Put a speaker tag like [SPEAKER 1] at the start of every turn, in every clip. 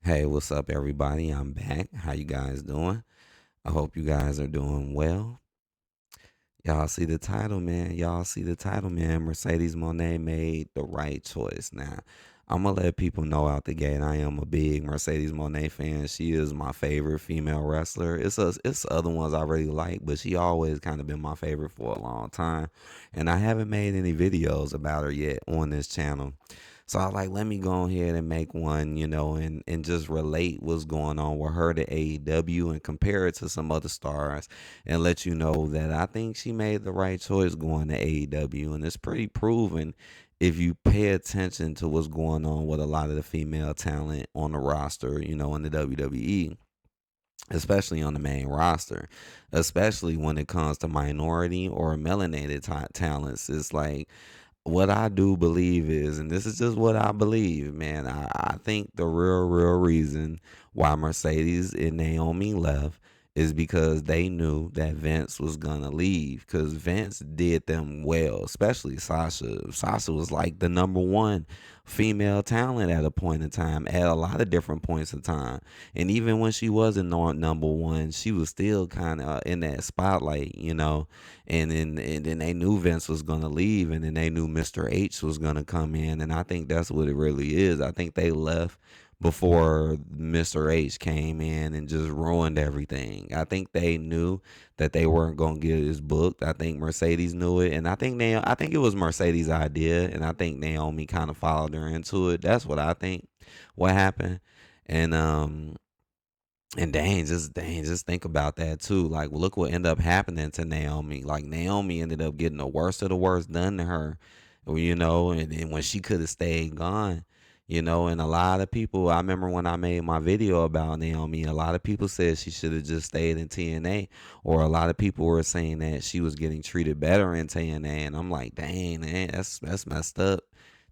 [SPEAKER 1] Hey, what's up, everybody? I'm back. How you guys doing? I hope you guys are doing well. Y'all see the title, man. Y'all see the title, man. Mercedes Monet made the right choice. Now, I'm gonna let people know out the gate. I am a big Mercedes Monet fan. She is my favorite female wrestler. It's other ones I really like, but she always kind of been my favorite for a long time. And I haven't made any videos about her yet on this channel. So I like let me go ahead and make one, and just relate what's going on with her to AEW and compare it to some other stars and let you know that I think she made the right choice going to AEW. And it's pretty proven if you pay attention to what's going on with a lot of the female talent on the roster, in the WWE, especially on the main roster, especially when it comes to minority or melanated talents. It's like what I do believe is, and this is just what I believe, man. I think the real reason why Mercedes and Naomi left is because they knew that Vince was gonna leave. Because Vince did them well, especially Sasha. Sasha was like the number one female talent at a point in time, at a lot of different points in time. And even when she wasn't number one, she was still kind of in that spotlight, and then they knew Vince was gonna leave, and then they knew Mr. H was gonna come in, and I think that's what it really is. I think they left before Mr. H came in and just ruined everything. I think they knew that they weren't gonna get his booked. I think Mercedes knew it, and I think it was Mercedes' idea, and I think Naomi kind of followed her into it. That's what I think. What happened, and just think about that too. Like, look what ended up happening to Naomi. Like, Naomi ended up getting the worst of the worst done to her, and when she could have stayed gone, and a lot of people, I remember when I made my video about Naomi, a lot of people said she should have just stayed in TNA, or a lot of people were saying that she was getting treated better in TNA, and I'm like, dang, man, that's messed up.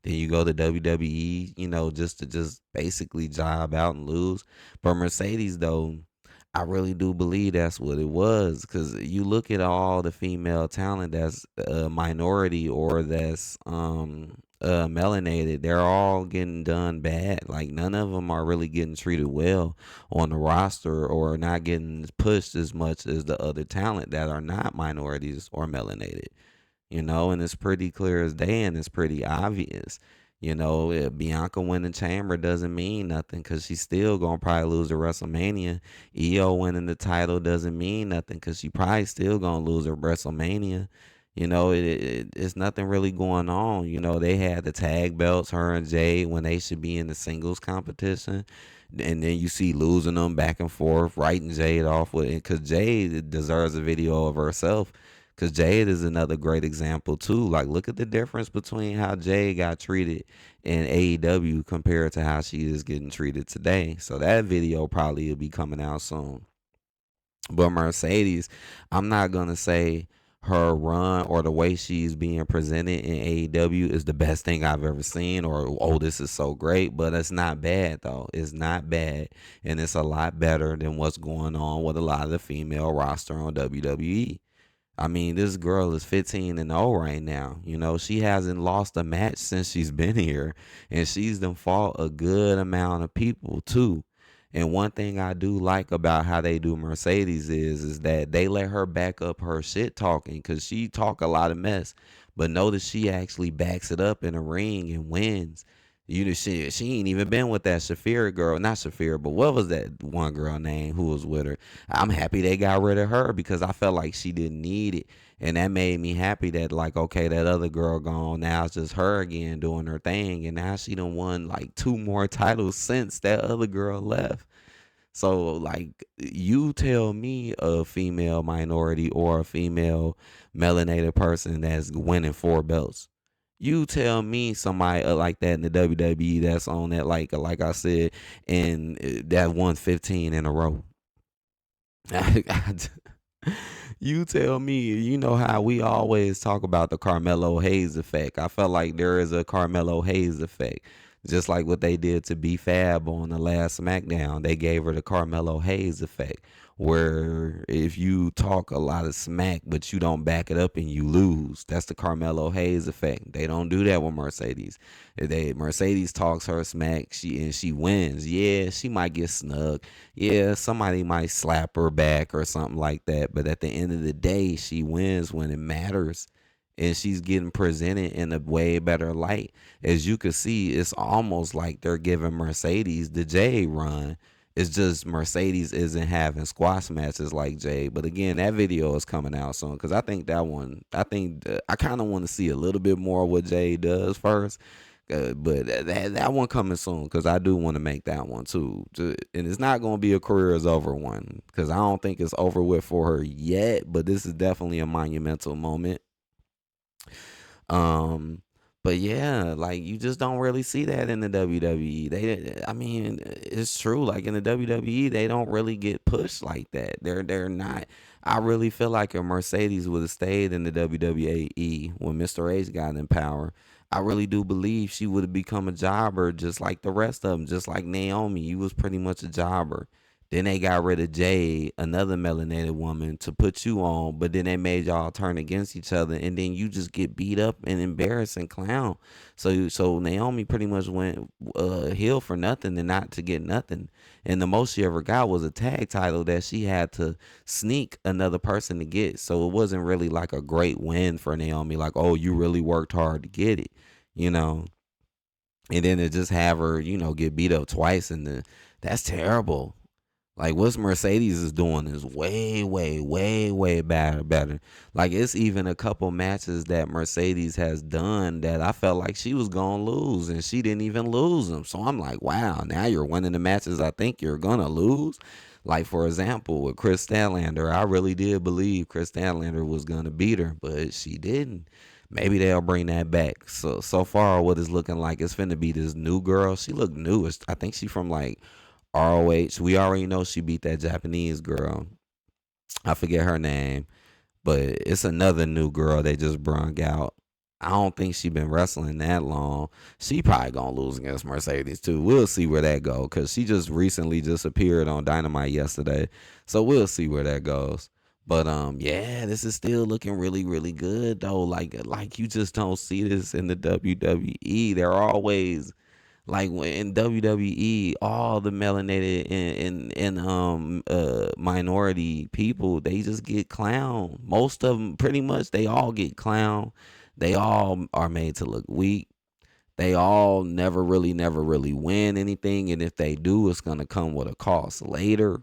[SPEAKER 1] Then you go to WWE, just to just basically job out and lose. But Mercedes, though, I really do believe that's what it was. Because you look at all the female talent that's a minority or that's melanated, they're all getting done bad. Like, none of them are really getting treated well on the roster or not getting pushed as much as the other talent that are not minorities or melanated, and it's pretty clear as day and it's pretty obvious. If Bianca winning Chamber doesn't mean nothing because she's still going to probably lose at WrestleMania. Io winning the title doesn't mean nothing because she probably still going to lose at WrestleMania. It's nothing really going on. They had the tag belts, her and Jade, when they should be in the singles competition. And then you see losing them back and forth, writing Jade off with it because Jade deserves a video of herself. Because Jade is another great example too. Like, look at the difference between how Jade got treated in AEW compared to how she is getting treated today. So that video probably will be coming out soon. But Mercedes, I'm not gonna say her run or the way she's being presented in AEW is the best thing I've ever seen, or oh, this is so great. But it's not bad though. It's not bad, and it's a lot better than what's going on with a lot of the female roster on WWE. I mean, this girl is 15-0 right now. She hasn't lost a match since she's been here, and she's done fought a good amount of people too. And one thing I do like about how they do Mercedes is that they let her back up her shit talking because she talk a lot of mess, but notice she actually backs it up in a ring and wins. She ain't even been with that Shafira girl, not Shafira, but what was that one girl name who was with her? I'm happy they got rid of her because I felt like she didn't need it, and that made me happy that, like, okay, that other girl gone, now it's just her again doing her thing, and now she done won like two more titles since that other girl left. So, like, you tell me a female minority or a female melanated person that's winning four belts. You tell me somebody like that in the WWE that's on that, like I said, and that won 15 in a row. You tell me. You know how we always talk about the Carmelo Hayes effect. I felt like there is a Carmelo Hayes effect. Just like what they did to B Fab on the last SmackDown, they gave her the Carmelo Hayes effect, where if you talk a lot of smack but you don't back it up and you lose, that's the Carmelo Hayes effect. They don't do that with Mercedes. Mercedes talks her smack, she wins. Yeah, she might get snugged. Yeah, somebody might slap her back or something like that. But at the end of the day, she wins when it matters. And she's getting presented in a way better light. As you can see, it's almost like they're giving Mercedes the Jade run. It's just Mercedes isn't having squash matches like Jade. But again, that video is coming out soon because I think that one, I kind of want to see a little bit more of what Jade does first. But that one coming soon because I do want to make that one too. And it's not going to be a career is over one because I don't think it's over with for her yet. But this is definitely a monumental moment. Um, but yeah, like you just don't really see that in the WWE. I mean, it's true. Like in the WWE, they don't really get pushed like that. They're not. I really feel like if Mercedes would have stayed in the WWE when Mr. H got in power, I really do believe she would have become a jobber just like the rest of them. Just like Naomi, you was pretty much a jobber. Then they got rid of Jade, another melanated woman, to put you on, but then they made y'all turn against each other, and then you just get beat up and embarrassed and clown. So Naomi pretty much went heel for nothing and not to get nothing. And the most she ever got was a tag title that she had to sneak another person to get. So it wasn't really like a great win for Naomi. Like, oh, you really worked hard to get it, you know. And then to just have her, get beat up twice, and that's terrible. Like what Mercedes is doing is way, way, way, way better. Like it's even a couple matches that Mercedes has done that I felt like she was gonna lose, and she didn't even lose them. So I'm like, wow, now you're winning the matches I think you're gonna lose. Like for example, with Chris Statlander, I really did believe Chris Statlander was gonna beat her, but she didn't. Maybe they'll bring that back. So far, what it's looking like it's finna be this new girl. She looked new. I think she from like ROH. We already know she beat that Japanese girl. I forget her name, but it's another new girl they just brung out. I don't think she been wrestling that long. She probably gonna lose against Mercedes too. We'll see where that go because she just recently just appeared on Dynamite yesterday, so we'll see where that goes. But yeah, this is still looking really, really good though. Like you just don't see this in the WWE. They're always like in WWE, all the melanated and minority people, they just get clown. Most of them, pretty much, they all get clown. They all are made to look weak. They all never really win anything, and if they do, it's gonna come with a cost later.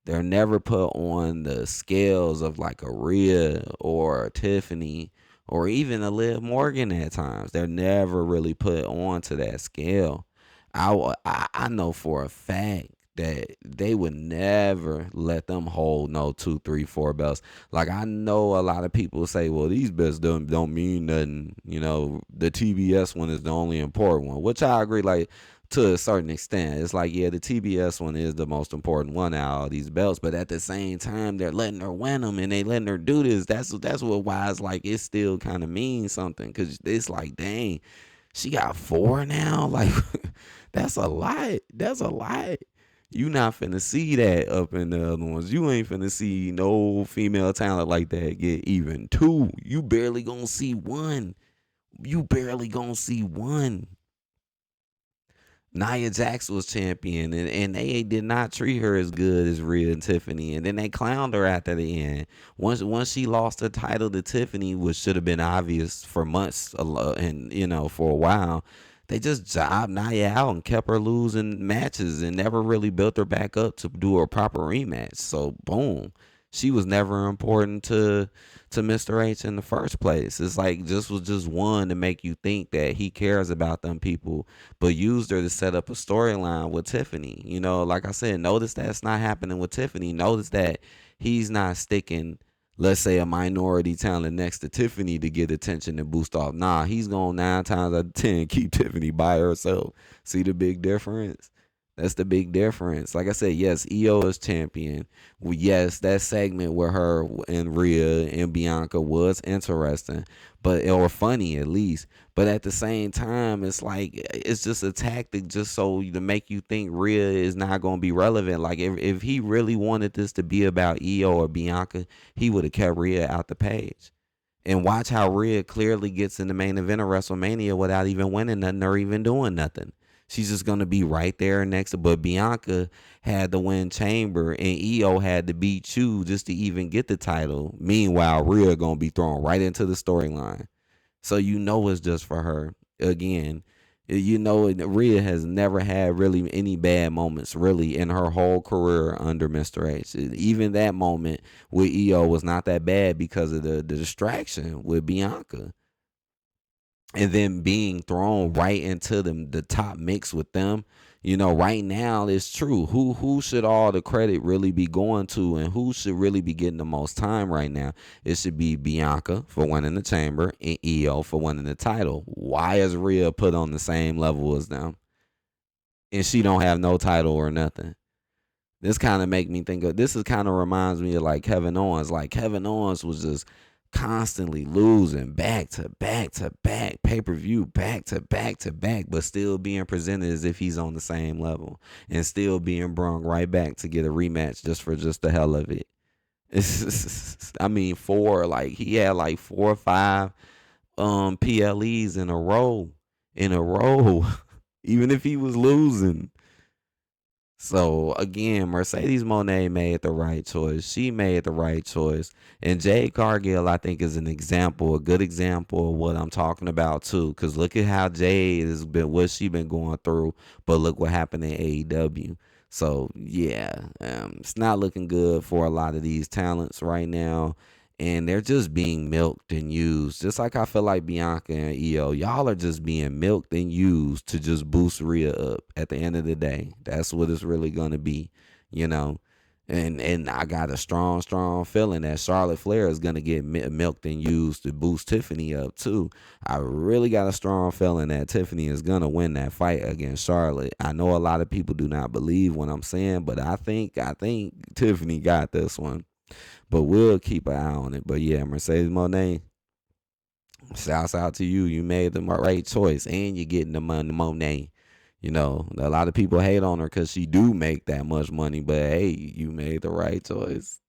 [SPEAKER 1] They're never put on the scales of like a Rhea or a Tiffany or even a Liv Morgan at times. They're never really put on to that scale. I know for a fact that they would never let them hold no 2, 3, 4 belts. Like I know a lot of people say, well, these belts don't mean nothing. The TBS one is the only important one, which I agree. Like to a certain extent, it's like yeah, the TBS one is the most important one out of these belts. But at the same time, they're letting her win them and they letting her do this. That's what why it's like it still kind of means something because it's like dang, she got 4 now. Like that's a lot. That's a lot. You not finna see that up in the other ones. You ain't finna see no female talent like that get even 2. You barely gonna see 1. You barely gonna see 1. Nia Jax was champion, and they did not treat her as good as Rhea and Tiffany. And then they clowned her after the end. Once she lost the title to Tiffany, which should have been obvious for months, and for a while, they just jobbed Nia out and kept her losing matches and never really built her back up to do a proper rematch. So boom, she was never important to Mr. H in the first place. It's like just was just one to make you think that he cares about them people, but used her to set up a storyline with Tiffany. Like I said, notice that's not happening with Tiffany. Notice that he's not sticking, let's say, a minority talent next to Tiffany to get attention and boost off. Nah, he's going 9 times out of 10 keep Tiffany by herself. See the big difference? That's the big difference. Like I said, yes, EO is champion. Well, yes, that segment with her and Rhea and Bianca was interesting, but or funny at least. But at the same time, it's like it's just a tactic just so to make you think Rhea is not going to be relevant. Like if he really wanted this to be about EO or Bianca, he would have kept Rhea out the page. And watch how Rhea clearly gets in the main event of WrestleMania without even winning nothing or even doing nothing. She's just gonna be right there next to. But Bianca had to win Chamber, and EO had to beat you just to even get the title. Meanwhile, Rhea gonna be thrown right into the storyline. So you know it's just for her. Again, you know Rhea has never had really any bad moments really in her whole career under Mr. H. Even that moment with EO was not that bad because of the distraction with Bianca. And then being thrown right into the top mix with them. Right now it's true. Who should all the credit really be going to, and who should really be getting the most time right now? It should be Bianca for winning the chamber and EO for winning the title. Why is Rhea put on the same level as them? And she don't have no title or nothing. This kind of make me think of this. Is kind of reminds me of like Kevin Owens. Like Kevin Owens was just constantly losing back to back to back, pay-per-view back to back to back, but still being presented as if he's on the same level and still being brung right back to get a rematch just the hell of it. I mean, he had like 4 or 5 PLEs in a row, even if he was losing. So again, Mercedes Monet made the right choice. She made the right choice. And Jade Cargill, I think, is an example, a good example of what I'm talking about too. Cause look at how Jade has been, what she been going through, but look what happened in AEW. So yeah, it's not looking good for a lot of these talents right now. And they're just being milked and used. Just like I feel like Bianca and EO. Y'all are just being milked and used to just boost Rhea up at the end of the day. That's what it's really gonna be, you know. And I got a strong feeling that Charlotte Flair is gonna get milked and used to boost Tiffany up too. I really got a strong feeling that Tiffany is gonna win that fight against Charlotte. I know a lot of people do not believe what I'm saying, but I think Tiffany got this one. But we'll keep an eye on it. But yeah, Mercedes Monet, shouts out to you. You made the right choice, and you're getting the money, Monet. A lot of people hate on her because she do make that much money. But hey, you made the right choice.